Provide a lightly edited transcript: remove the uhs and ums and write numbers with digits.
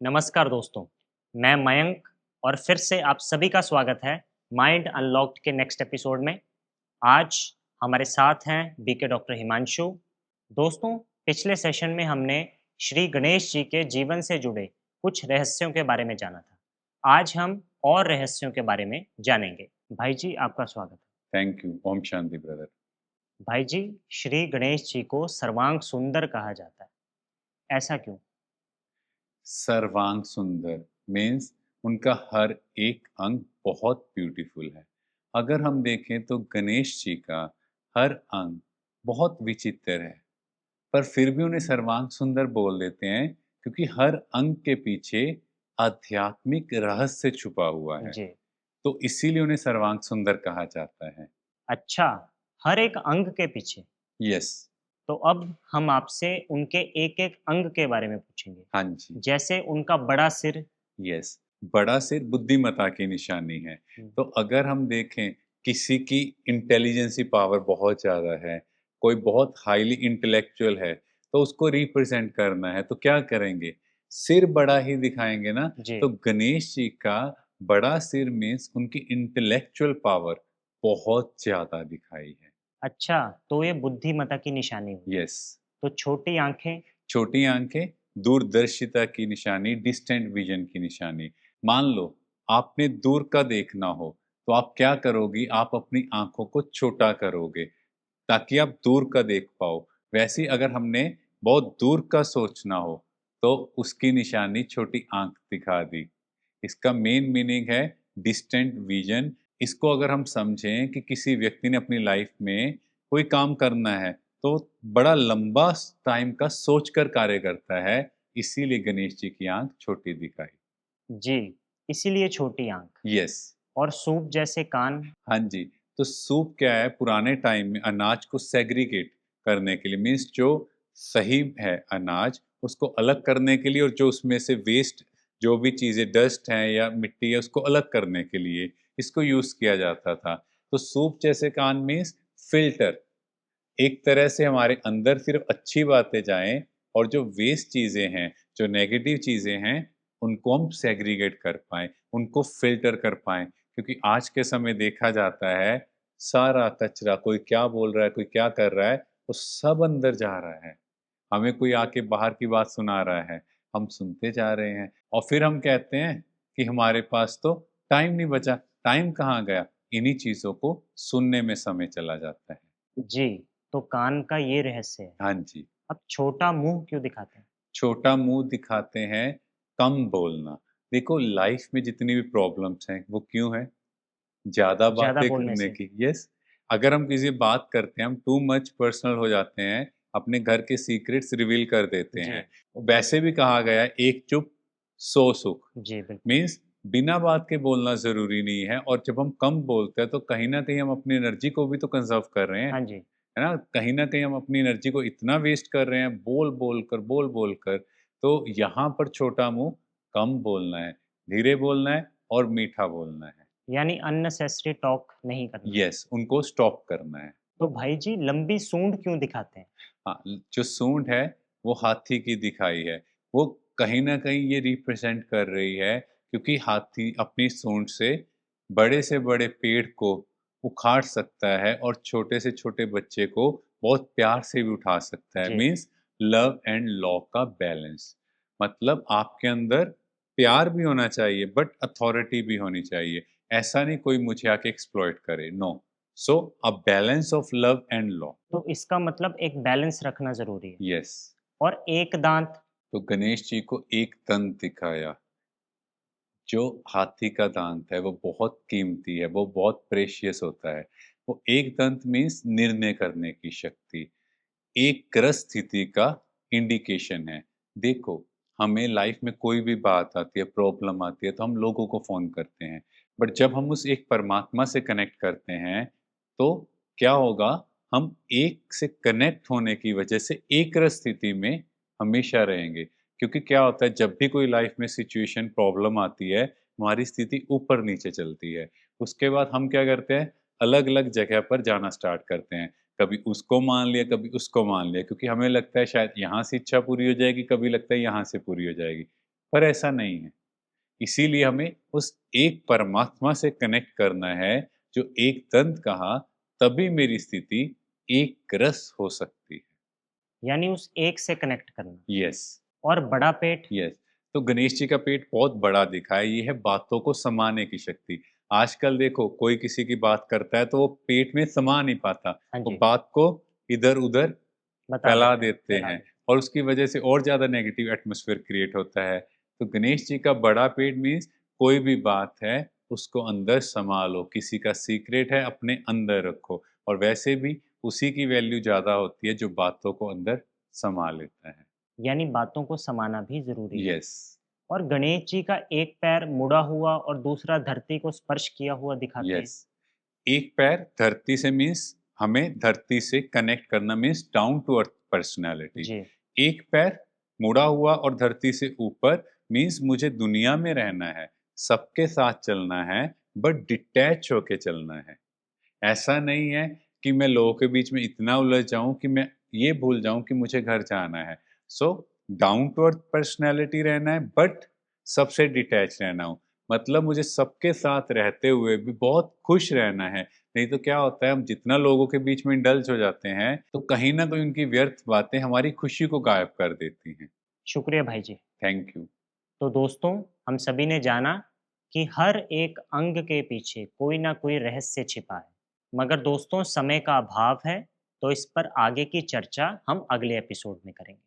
नमस्कार दोस्तों, मैं मयंक और फिर से आप सभी का स्वागत है माइंड अनलॉक्ड के नेक्स्ट एपिसोड में। आज हमारे साथ हैं बीके डॉक्टर हिमांशु। दोस्तों, पिछले सेशन में हमने श्री गणेश जी के जीवन से जुड़े कुछ रहस्यों के बारे में जाना था। आज हम और रहस्यों के बारे में जानेंगे। भाई जी, आपका स्वागत है। Thank you. ओम शांति ब्रदर। भाई जी, श्री गणेश जी को सर्वांग सुंदर कहा जाता है, ऐसा क्यों? सर्वांग सुंदर मीन्स उनका हर एक अंग बहुत ब्यूटीफुल है। अगर हम देखें तो गणेश जी का हर अंग बहुत विचित्र है, पर फिर भी उन्हें सर्वांग सुंदर बोल देते हैं क्योंकि हर अंग के पीछे आध्यात्मिक रहस्य छुपा हुआ है। जी। तो इसीलिए उन्हें सर्वांग सुंदर कहा जाता है। अच्छा, हर एक अंग के पीछे। यस। तो अब हम आपसे उनके एक-एक अंग के बारे में पूछेंगे। हाँ जी। जैसे उनका बड़ा सिर। यस। बड़ा सिर बुद्धिमत्ता की निशानी है। हुँ, तो अगर हम देखें किसी की इंटेलिजेंसी पावर बहुत ज़्यादा है, कोई बहुत हाईली इंटेलेक्चुअल है, तो उसको रिप्रेज़ेंट करना है तो क्या करेंगे? सिर बड़ा ही दिखाएँगे ना। जी। तो गणेश जी का बड़ा सिर मीन्स उनकी इंटेलेक्चुअल पावर बहुत ज़्यादा दिखाई है। अच्छा, तो ये बुद्धिमत्ता की निशानी हुई। यस। तो छोटी आँखें। छोटी आँखें दूरदर्शिता की निशानी, डिस्टेंट विज़न की निशानी। मान लो आपने दूर का देखना हो, तो आप क्या करोगी? आप अपनी आँखों को छोटा करोगे, ताकि आप दूर का देख पाओ। वैसे ही अगर हमने बहुत दूर का सोचना हो, तो उसकी निशानी छोटी आँख दिखा दी। इसका मेन मीनिंग है डिस्टेंट विज़न। इसको अगर हम समझें कि किसी व्यक्ति ने अपनी लाइफ़ में कोई काम करना है, तो बड़ा लंबा टाइम का सोचकर कार्य करता है, इसीलिए गणेश जी की आँख छोटी दिखाई। जी, इसीलिए छोटी आँख। यस। और सूप जैसे कान। हाँ जी। तो सूप क्या है, पुराने टाइम में अनाज को सेग्रीगेट करने के लिए मीन्स जो सही है अनाज, उसको अलग करने के लिए और जो उसमें से वेस्ट जो भी चीज़ें डस्ट हैं या मिट्टी है, उसको अलग करने के लिए इसको यूज़ किया जाता था। तो सूप जैसे कान मीन्स फ़िल्टर। एक तरह से हमारे अंदर सिर्फ अच्छी बातें जाएँ और जो वेस्ट चीज़ें हैं, जो नेगेटिव चीज़ें हैं, उनको हम सेग्रीगेट कर पाएँ, उनको फ़िल्टर कर पाएँ। क्योंकि आज के समय देखा जाता है, सारा कचरा कोई क्या बोल रहा है, कोई क्या कर रहा है, वो सब अंदर जा रहा है। हमें कोई आके बाहर की बात सुना रहा है, हम सुनते जा रहे हैं और फिर हम कहते हैं कि हमारे पास तो टाइम नहीं बचा। टाइम कहाँ गया? इन्हीं चीज़ों को सुनने में समय चला जाता है। जी, तो कान का ये रहस्य है। हाँ जी। अब छोटा मुँह क्यों दिखाते हैं? छोटा मुँह दिखाते हैं, कम बोलना। देखो लाइफ़ में जितनी भी प्रॉब्लम्स हैं, वो क्यों हैं? ज़्यादा ज़्यादा बातें बोलने करने से। की। यस। अगर हम किसी से बात करते हैं, हम टू मच पर्सनल हो जाते हैं, अपने घर के सीक्रेट्स रिवील कर देते जी, हैं। वैसे भी कहा गया है, एक चुप सौ सुख। जी, बिल्कुल। मीन्स बिना बात के बोलना ज़रूरी नहीं है और जब हम कम बोलते हैं, तो कहीं न कहीं हम अपनी एनर्जी को भी तो कंज़र्व कर रहे हैं। हाँ जी। है ना? कहीं न कहीं हम अपनी एनर्जी को इतना वेस्ट कर रहे हैं, बोल-बोल कर। तो यहाँ पर छोटा मुँह, कम बोलना है, धीरे बोलना है और मीठा बोलना है। यानी अननेसेसरी टॉक नहीं करना। यस, उनको स्टॉप करना है। तो भाई जी, लंबी सूंड क्यों दिखाते हैं? हाँ, जो सूंड है, वो हाथी की दिखाई है। वो कहीं न कहीं ये रिप्रेज़ेंट कर रही है क्योंकि हाथी अपनी सूंड से बड़े पेड़ को उखाड़ सकता है और छोटे से छोटे बच्चे को बहुत प्यार से भी उठा सकता है। जी। मीन्स लव एंड लॉ का बैलेंस। मतलब आपके अंदर प्यार भी होना चाहिए बट अथॉरिटी भी होनी चाहिए। ऐसा नहीं कोई मुझे आके एक्सप्लॉइट करे, no. So a balance of love and law. तो इसका मतलब एक बैलेंस रखना ज़रूरी है। यस। और एक दाँत। तो गणेश जी को एक दंत दिखाया। जो हाथी का दांत है वो बहुत कीमती है, वो बहुत प्रेशियस होता है। वो एक दंत मीन्स निर्णय करने की शक्ति, एक ग्रस्त स्थिति का इंडिकेशन है। देखो, हमें लाइफ में कोई भी बात आती है, प्रॉब्लम आती है तो हम लोगों को फ़ोन करते हैं। बट जब हम उस एक परमात्मा से कनेक्ट करते हैं, तो क्या होगा? हम एक से कनेक्ट होने की वजह से एक रस स्थिति में हमेशा रहेंगे। क्योंकि क्या होता है जब भी कोई लाइफ में सिचुएशन प्रॉब्लम आती है, हमारी स्थिति ऊपर-नीचे चलती है। उसके बाद हम क्या करते हैं? अलग-अलग जगह पर जाना स्टार्ट करते हैं। कभी उसको मान लिया, कभी उसको मान लिया क्योंकि हमें लगता है शायद यहाँ से इच्छा पूरी हो जाएगी, कभी लगता है यहाँ से पूरी हो जाएगी। पर ऐसा नहीं है। इसीलिए हमें उस एक परमात्मा से कनेक्ट करना है, जो एक दंत कहा, तभी मेरी स्थिति एक रस हो सकती है। यानी उस एक से कनेक्ट करना। यस, और बड़ा पेट। यस। तो गणेश जी का पेट बहुत बड़ा दिखा है, ये है बातों को समाने की शक्ति। आजकल देखो कोई किसी की बात करता है तो वो पेट में समा नहीं पाता, हाँ वो जी, बात को इधर-उधर बता फैला देते हैं, देते फैला हैं देते और उसकी वजह से और ज़्यादा नेगेटिव एटमॉस्फेयर क्रिएट होता है। तो गणेश जी का बड़ा पेट मीन्स कोई भी बात है, उसको अंदर समा लो, किसी का सीक्रेट है अपने अंदर रखो और वैसे भी उसी की वैल्यू ज़्यादा होती है जो बातों को अंदर समा लेता है। हैं। यानी बातों को समाना भी ज़रूरी है। यस, और गणेश जी का एक पैर मुड़ा हुआ और दूसरा धरती को स्पर्श किया हुआ दिखाते हैं। यस। एक पैर धरती से मीन्स हमें धरती से कनेक्ट करना means down to earth personality. जी, एक पैर मुड़ा हुआ और धरती से ऊपर मीन्स मुझे दुनिया में रहना है, सबके साथ चलना है, बट डिटैच होके चलना है। ऐसा नहीं है कि मैं लोगों के बीच में इतना उलझ जाऊँ कि मैं ये भूल जाऊँ कि मुझे घर जाना है। So down to earth personality रहना है बट सबसे डिटैच रहना हूँ। मतलब मुझे सबके साथ रहते हुए भी बहुत खुश रहना है। नहीं तो क्या होता है हम जितना लोगों के बीच में इंडल्ज हो जाते हैं, तो कहीं न कहीं उनकी व्यर्थ बातें हमारी खुशी को गायब कर देती हैं। शुक्रिया भाई जी। Thank you. तो दोस्तों, हम सभी ने जाना कि हर एक अंग के पीछे कोई ना कोई रहस्य छिपा है। मगर दोस्तों, समय का अभाव है, तो इस पर आगे की चर्चा हम अगले एपिसोड में करेंगे।